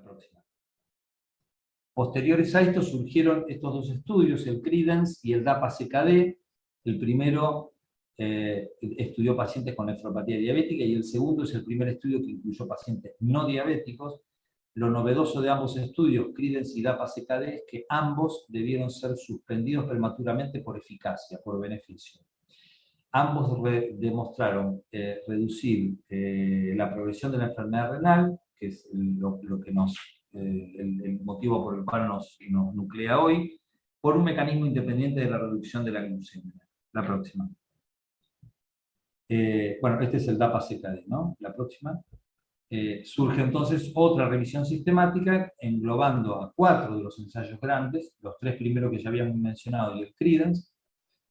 La próxima. Posteriores a esto surgieron estos dos estudios, el Credence y el DAPA-CKD. El primero estudió pacientes con nefropatía diabética y el segundo es el primer estudio que incluyó pacientes no diabéticos. Lo novedoso de ambos estudios, Credence y DAPA-CKD, es que ambos debieron ser suspendidos prematuramente por eficacia, por beneficio. Ambos demostraron reducir la progresión de la enfermedad renal, que es lo que el motivo por el cual nos nuclea hoy, por un mecanismo independiente de la reducción de la glucemia. La próxima. Bueno, este es el DAPA-CKD, ¿no? La próxima. Surge entonces otra revisión sistemática englobando a 4 de los ensayos grandes, los 3 primeros que ya habíamos mencionado y el Credence,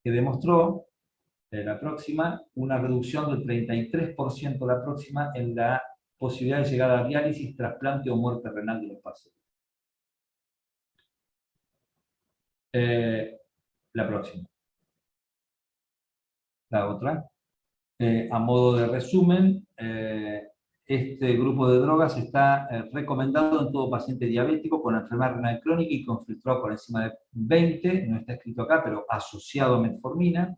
que demostró la próxima, una reducción del 33% la próxima en la posibilidad de llegar a diálisis, trasplante o muerte renal de los pacientes. La próxima. La otra. A modo de resumen, este grupo de drogas está recomendado en todo paciente diabético con enfermedad renal crónica y con filtrado por encima de 20, no está escrito acá, pero asociado a metformina.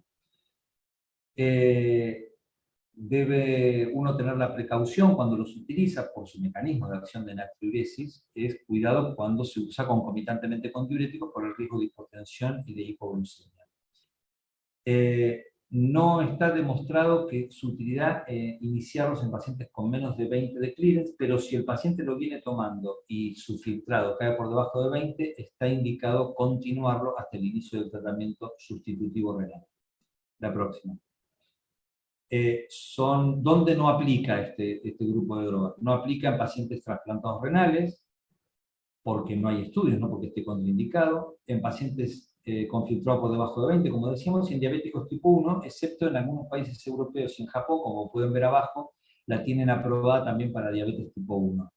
Debe uno tener la precaución cuando los utiliza por su mecanismo de acción de natriuresis, es cuidado cuando se usa concomitantemente con diuréticos por el riesgo de hipotensión y de hipoglucemia. No está demostrado que su utilidad iniciarlos en pacientes con menos de 20 de clearance, pero si el paciente lo viene tomando y su filtrado cae por debajo de 20, está indicado continuarlo hasta el inicio del tratamiento sustitutivo renal. La próxima. ¿Dónde no aplica este grupo de drogas? No aplica en pacientes trasplantados renales, porque no hay estudios, no porque esté contraindicado, en pacientes con filtrado por debajo de 20, como decíamos, y en diabéticos tipo 1, excepto en algunos países europeos y en Japón, como pueden ver abajo, la tienen aprobada también para diabetes tipo 1.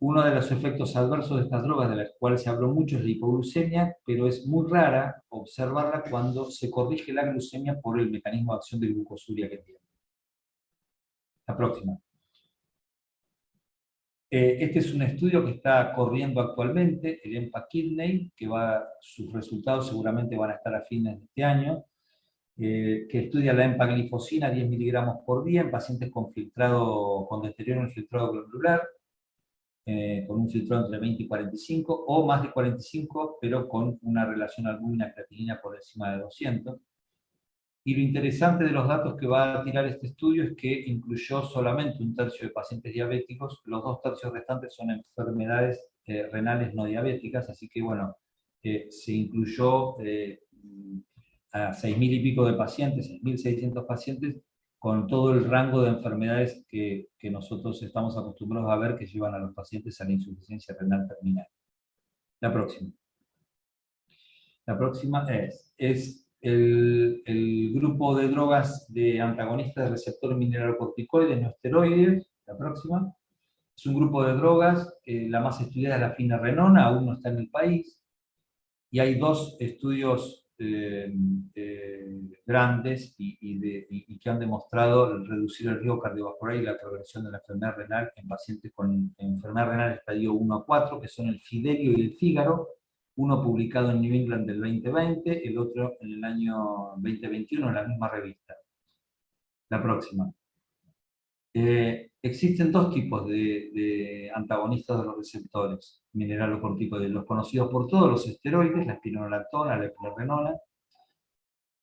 Uno de los efectos adversos de estas drogas, de las cuales se habló mucho, es la hipoglucemia, pero es muy rara observarla cuando se corrige la glucemia por el mecanismo de acción de glucosuria que tiene. La próxima. Este es un estudio que está corriendo actualmente, el EMPA-Kidney, que sus resultados seguramente van a estar a fines de este año, que estudia la empaglifosina 10 miligramos por día en pacientes con deterioro en el filtrado glomerular, con un filtrado entre 20 y 45, o más de 45, pero con una relación albúmina-creatinina por encima de 200. Y lo interesante de los datos que va a tirar este estudio es que incluyó solamente 1/3 de pacientes diabéticos, los 2/3 restantes son enfermedades renales no diabéticas, así que bueno, se incluyó a 6.000 y pico de pacientes, 6.600 pacientes, con todo el rango de enfermedades que nosotros estamos acostumbrados a ver que llevan a los pacientes a la insuficiencia renal terminal. La próxima. La próxima es el grupo de drogas de antagonistas de receptor mineralocorticoides no esteroides. La próxima. Es un grupo de drogas, la más estudiada es la finerenona, aún no está en el país, y hay 2 estudios grandes y que han demostrado reducir el riesgo cardiovascular y la progresión de la enfermedad renal en pacientes con enfermedad renal estadio 1 a 4, que son el Fidelio y el Fígaro, uno publicado en New England del 2020, el otro en el año 2021 en la misma revista. La próxima. Existen 2 tipos de antagonistas de los receptores mineralocorticoides, los conocidos por todos, los esteroides, la espironolactona, la eplerenona,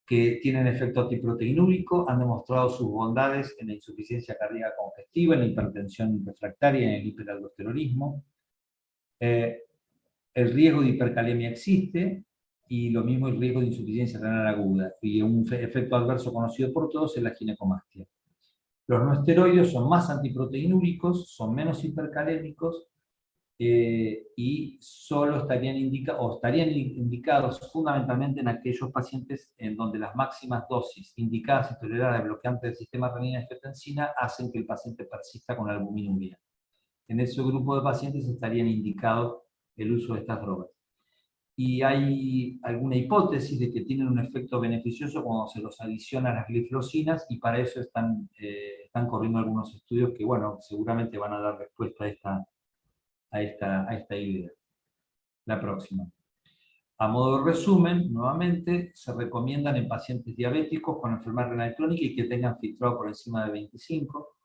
que tienen efecto antiproteinúrico, han demostrado sus bondades en la insuficiencia cardíaca congestiva, en la hipertensión refractaria y en el hiperaldosteronismo. El riesgo de hipercalemia existe, y lo mismo el riesgo de insuficiencia renal aguda, y un efecto adverso conocido por todos es la ginecomastia. Los no esteroides son más antiproteinúricos, son menos hipercalémicos y solo estarían indicados fundamentalmente en aquellos pacientes en donde las máximas dosis indicadas y toleradas de bloqueantes del sistema renina-angiotensina hacen que el paciente persista con albuminuria. En ese grupo de pacientes estarían indicados el uso de estas drogas. Y hay alguna hipótesis de que tienen un efecto beneficioso cuando se los adiciona a las gliflosinas, y para eso están corriendo algunos estudios que, bueno, seguramente van a dar respuesta a esta idea. La próxima. A modo de resumen, nuevamente, se recomiendan en pacientes diabéticos con enfermedad renal crónica y que tengan filtrado por encima de 25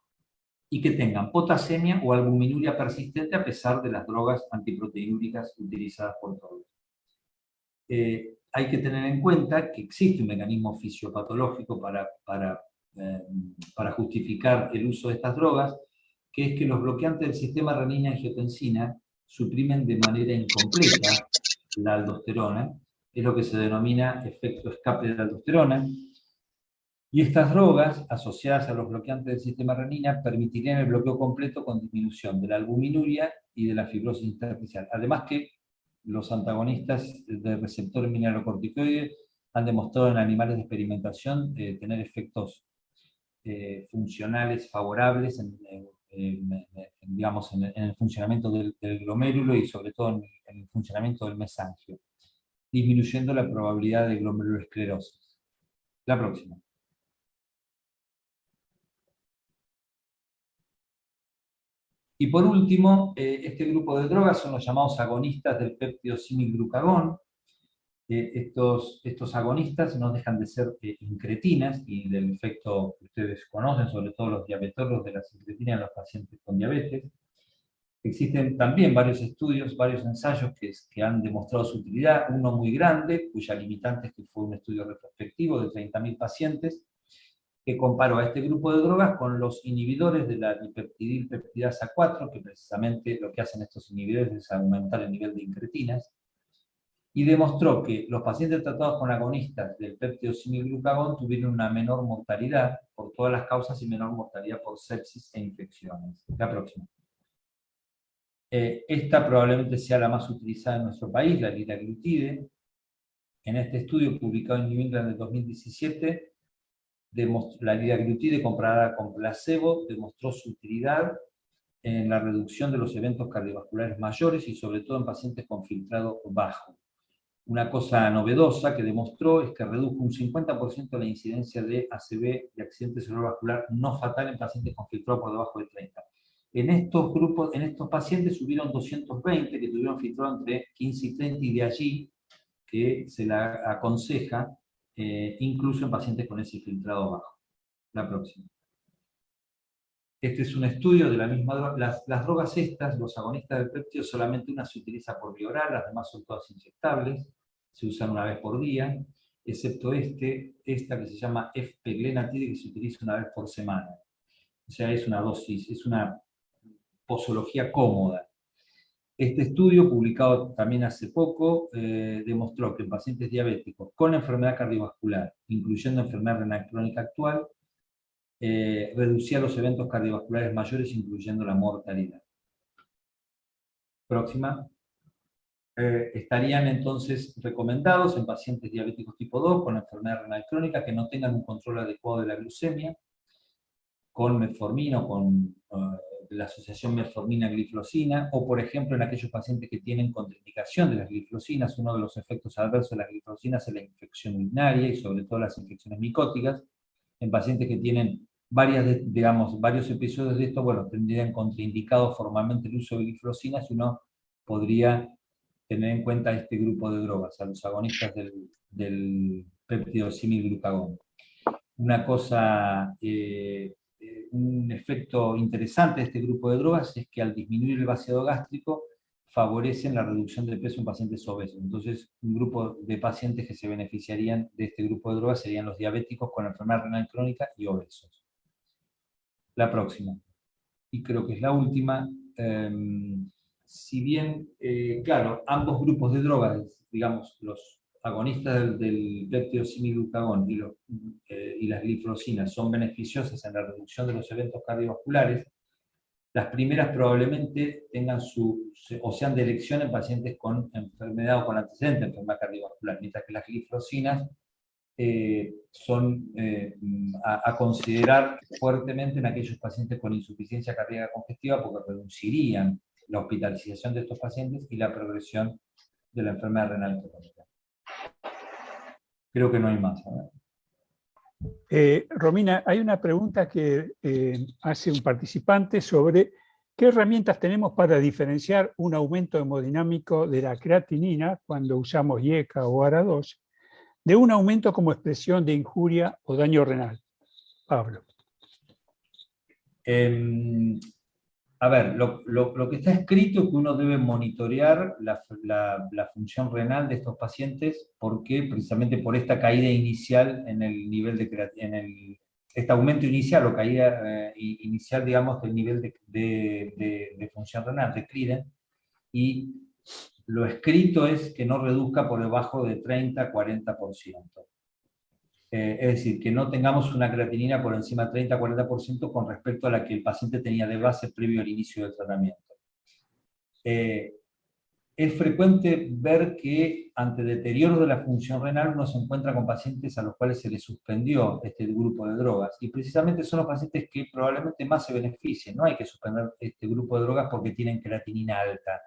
y que tengan potasemia o albuminuria persistente a pesar de las drogas antiproteinúricas utilizadas por todos. Hay que tener en cuenta que existe un mecanismo fisiopatológico para justificar el uso de estas drogas, que es que los bloqueantes del sistema renina-angiotensina suprimen de manera incompleta la aldosterona, es lo que se denomina efecto escape de la aldosterona, y estas drogas, asociadas a los bloqueantes del sistema renina, permitirían el bloqueo completo con disminución de la albuminuria y de la fibrosis intersticial. Además que los antagonistas del receptor mineralocorticoide han demostrado en animales de experimentación tener efectos funcionales favorables digamos, en el funcionamiento del glomérulo y sobre todo en el funcionamiento del mesangio, disminuyendo la probabilidad de glomerulosclerosis. La próxima. Y por último, este grupo de drogas son los llamados agonistas del péptido similglucagón. Estos agonistas no dejan de ser incretinas y del efecto que ustedes conocen, sobre todo los diabetólogos de las incretinas en los pacientes con diabetes. Existen también varios estudios, varios ensayos que han demostrado su utilidad, uno muy grande, cuya limitante es que fue un estudio retrospectivo de 30.000 pacientes, que comparó a este grupo de drogas con los inhibidores de la dipeptidilpeptidasa 4, que precisamente lo que hacen estos inhibidores es aumentar el nivel de incretinas, y demostró que los pacientes tratados con agonistas del péptido similglucagón tuvieron una menor mortalidad por todas las causas y menor mortalidad por sepsis e infecciones. La próxima. Esta probablemente sea la más utilizada en nuestro país, la liraglutide. En este estudio publicado en New England en 2017, la liraglutide comparada con placebo demostró su utilidad en la reducción de los eventos cardiovasculares mayores y sobre todo en pacientes con filtrado bajo. Una cosa novedosa que demostró es que redujo un 50% la incidencia de ACV, de accidente cerebrovascular no fatal en pacientes con filtrado por debajo de 30. En estos grupos, en estos pacientes hubieron 220 que tuvieron filtrado entre 15 y 30 y de allí que se la aconseja incluso en pacientes con ese filtrado bajo. La próxima. Este es un estudio de la misma droga. Las drogas estas, los agonistas del péptido, solamente una se utiliza por vía oral, las demás son todas inyectables, se usan una vez por día, excepto esta que se llama F-peglenatide, que se utiliza una vez por semana. O sea, es una dosis, es una posología cómoda. Este estudio, publicado también hace poco, demostró que en pacientes diabéticos con enfermedad cardiovascular, incluyendo enfermedad renal crónica actual, reducía los eventos cardiovasculares mayores, incluyendo la mortalidad. Próxima. Estarían entonces recomendados en pacientes diabéticos tipo 2 con enfermedad renal crónica que no tengan un control adecuado de la glucemia, con metformina o con la asociación metformina-glifosina, o por ejemplo en aquellos pacientes que tienen contraindicación de las glifosinas. Uno de los efectos adversos de las glifosinas es la infección urinaria y sobre todo las infecciones micóticas. En pacientes que tienen varios episodios de esto, bueno, tendrían contraindicado formalmente el uso de glifosinas y uno podría tener en cuenta este grupo de drogas, a los agonistas del péptido similglucagón. Una cosa, un efecto interesante de este grupo de drogas es que al disminuir el vaciado gástrico favorecen la reducción de peso en pacientes obesos. Entonces, un grupo de pacientes que se beneficiarían de este grupo de drogas serían los diabéticos con enfermedad renal crónica y obesos. La próxima, y creo que es la última, si bien, claro, ambos grupos de drogas, digamos, los agonistas del péptido similglucagón y las glifosinas son beneficiosas en la reducción de los eventos cardiovasculares, las primeras probablemente tengan o sean de elección en pacientes con enfermedad o con antecedente de enfermedad cardiovascular, mientras que las glifosinas son a considerar fuertemente en aquellos pacientes con insuficiencia cardíaca congestiva porque reducirían la hospitalización de estos pacientes y la progresión de la enfermedad renal crónica. Creo que no hay más. Romina, hay una pregunta que hace un participante sobre ¿Qué herramientas tenemos para diferenciar un aumento hemodinámico de la creatinina cuando usamos IECA o ARA2 de un aumento como expresión de injuria o daño renal? Pablo. A ver, lo que está escrito es que uno debe monitorear la función renal de estos pacientes porque precisamente por esta caída inicial en el nivel de creatinina, este aumento inicial o caída inicial, digamos, del nivel de función renal, de Clearer, y lo escrito es que no reduzca por debajo de 30-40%. Es decir, que no tengamos una creatinina por encima del 30-40% con respecto a la que el paciente tenía de base previo al inicio del tratamiento. Es frecuente ver que ante deterioro de la función renal uno se encuentra con pacientes a los cuales se les suspendió este grupo de drogas, y precisamente son los pacientes que probablemente más se beneficien. No hay que suspender este grupo de drogas porque tienen creatinina alta.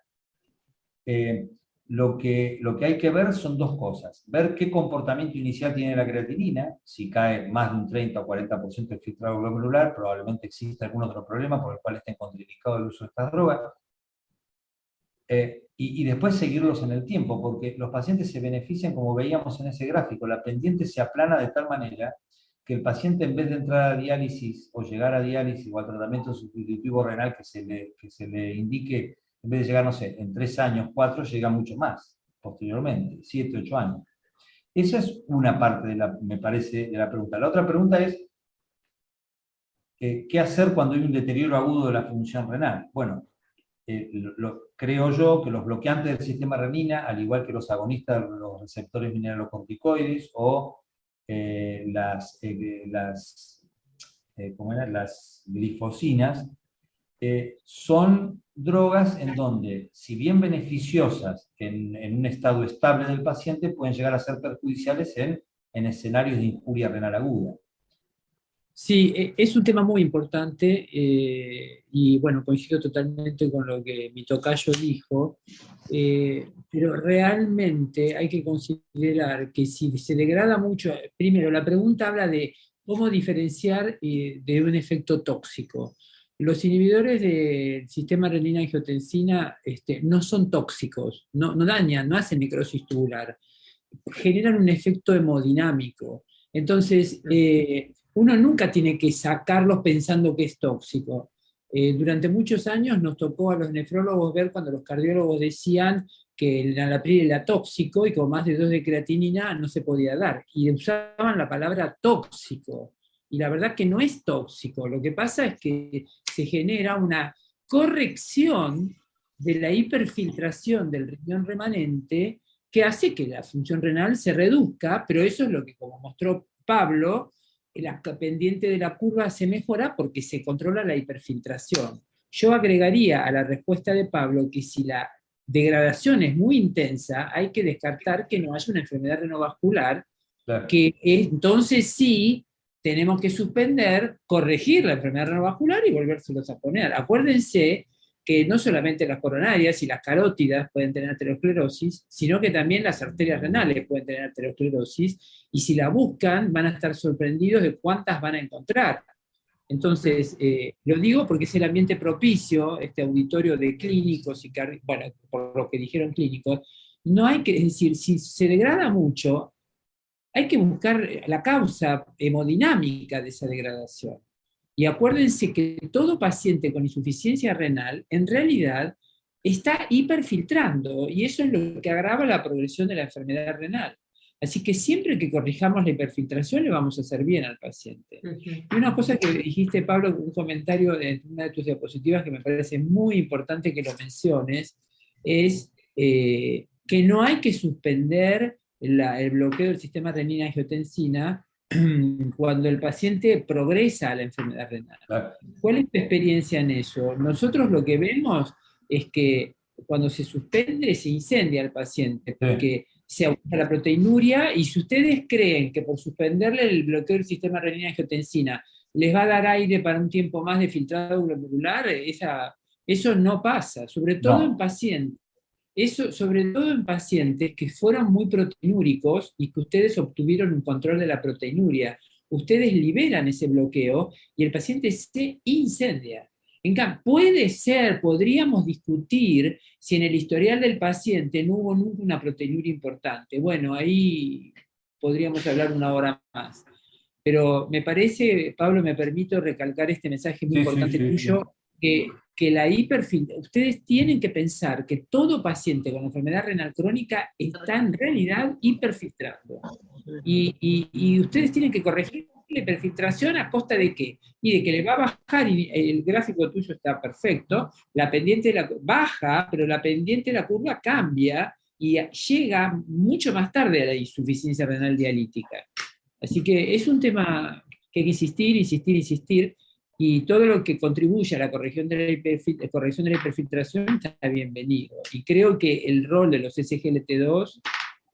Lo que hay que ver son dos cosas. Ver qué comportamiento inicial tiene la creatinina. Si cae más de un 30 o 40% del filtrado glomerular, probablemente exista algún otro problema por el cual esté contraindicado el uso de estas drogas. Y después seguirlos en el tiempo, porque los pacientes se benefician, como veíamos en ese gráfico. La pendiente se aplana de tal manera que el paciente, en vez de entrar a diálisis o llegar a diálisis o al tratamiento sustitutivo renal que se le indique, en vez de llegar, no sé, en 3 años, 4, llega mucho más posteriormente, 7, 8 años. Esa es una parte, me parece, de la pregunta. La otra pregunta es, ¿qué hacer cuando hay un deterioro agudo de la función renal? Bueno, creo yo que los bloqueantes del sistema renina, al igual que los agonistas de los receptores mineralocorticoides o las glifosinas, son drogas en donde, si bien beneficiosas en un estado estable del paciente, pueden llegar a ser perjudiciales en escenarios de injuria renal aguda. Sí, es un tema muy importante y bueno, coincido totalmente con lo que mi tocayo dijo, pero realmente hay que considerar que si se degrada mucho, primero la pregunta habla de cómo diferenciar de un efecto tóxico. Los inhibidores del sistema renina-angiotensina no son tóxicos, no dañan, no hacen necrosis tubular, generan un efecto hemodinámico. Entonces, uno nunca tiene que sacarlos pensando que es tóxico. Durante muchos años nos tocó a los nefrólogos ver cuando los cardiólogos decían que el enalapril era tóxico y con más de 2 de creatinina no se podía dar. Y usaban la palabra tóxico. Y la verdad que no es tóxico. Lo que pasa es que se genera una corrección de la hiperfiltración del riñón remanente que hace que la función renal se reduzca, pero eso es lo que, como mostró Pablo, la pendiente de la curva se mejora porque se controla la hiperfiltración. Yo agregaría a la respuesta de Pablo que si la degradación es muy intensa, hay que descartar que no haya una enfermedad renovascular, claro, que entonces sí tenemos que suspender, corregir la enfermedad renovascular y volvérselos a poner. Acuérdense que no solamente las coronarias y las carótidas pueden tener aterosclerosis, sino que también las arterias renales pueden tener aterosclerosis, y si la buscan van a estar sorprendidos de cuántas van a encontrar. Entonces, lo digo porque es el ambiente propicio, este auditorio de clínicos, y bueno, por lo que dijeron clínicos, no hay que, es decir, si se degrada mucho, hay que buscar la causa hemodinámica de esa degradación. Y acuérdense que todo paciente con insuficiencia renal en realidad está hiperfiltrando, y eso es lo que agrava la progresión de la enfermedad renal. Así que siempre que corrijamos la hiperfiltración le vamos a hacer bien al paciente. Y una cosa que dijiste, Pablo, un comentario de una de tus diapositivas que me parece muy importante que lo menciones, es que no hay que suspender el bloqueo del sistema renina-angiotensina cuando el paciente progresa a la enfermedad renal. ¿Cuál es tu experiencia en eso? Nosotros lo que vemos es que cuando se suspende se incendia al paciente, porque se aumenta la proteinuria, y si ustedes creen que por suspenderle el bloqueo del sistema renina-angiotensina les va a dar aire para un tiempo más de filtrado glomerular, eso no pasa, sobre todo en pacientes. Eso, sobre todo en pacientes que fueron muy proteinúricos y que ustedes obtuvieron un control de la proteinuria. Ustedes liberan ese bloqueo y el paciente se incendia. Puede ser, podríamos discutir si en el historial del paciente no hubo nunca una proteinuria importante. Bueno, ahí podríamos hablar una hora más. Pero me parece, Pablo, me permito recalcar este mensaje muy importante tuyo, que la hiperfiltración, ustedes tienen que pensar que todo paciente con enfermedad renal crónica está en realidad hiperfiltrando. Y ustedes tienen que corregir la hiperfiltración ¿a costa de qué? Y de que le va a bajar, y el gráfico tuyo está perfecto, la pendiente baja, pero la pendiente de la curva cambia y llega mucho más tarde a la insuficiencia renal dialítica. Así que es un tema que hay que insistir, insistir, insistir, y todo lo que contribuye a la corrección de la hiperfiltración está bienvenido. Y creo que el rol de los SGLT2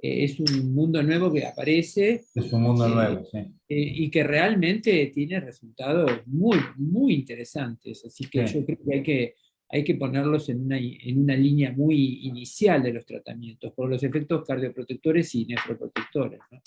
es un mundo nuevo que aparece. Es un mundo nuevo, sí. Y que realmente tiene resultados muy, muy interesantes. Así que Sí. yo creo que hay que ponerlos en una línea muy inicial de los tratamientos, por los efectos cardioprotectores y nefroprotectores, ¿no?